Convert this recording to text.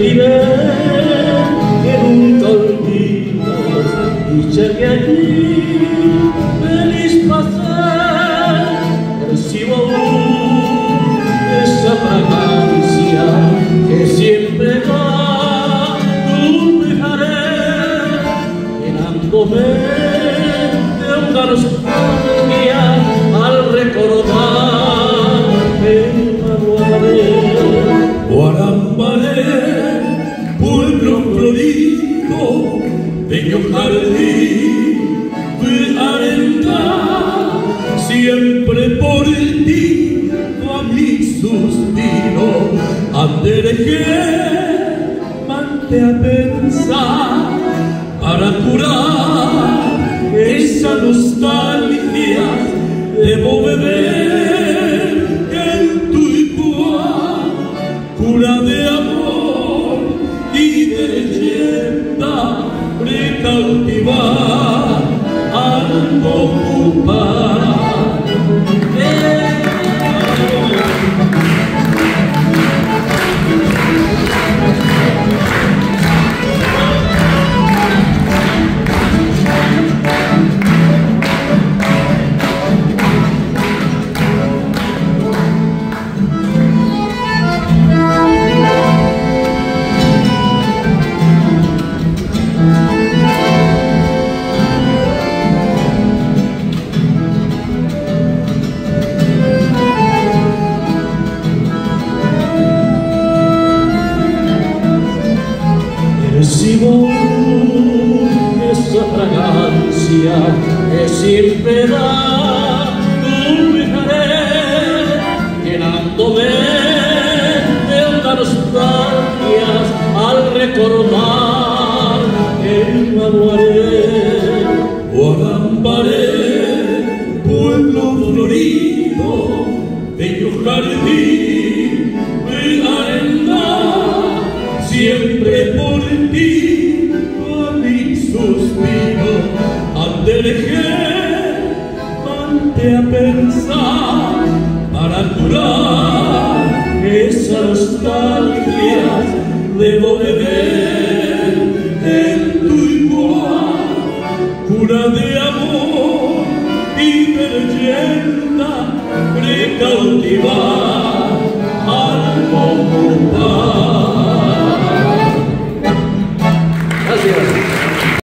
diré que nunca olvido dicha que allí feliz pasé. Percibo aún esa fragancia que siempre da tu dejaré, llenándome de una nostalgia al recordar el Guarambaré. Guarambaré, pueblo florido, bello jardín de arena, siempre por ti a mi suspiro anderejé, mante a pensar para curar esa nostalgia. Debo beber en tu igual cura de amor y de leyenda, recautivar al ocupar. Percibo esa fragancia que siempre da tu dejaré, llenándome de una nostalgia al recordar el Guarambaré. Guarambaré, pueblo florido, bello jardín de arena, siempre por ti a mi suspiro anderejé, mante a pensar para curar esa nostalgia. Debo beber en tu igual cura de amor y de leyenda, recautivar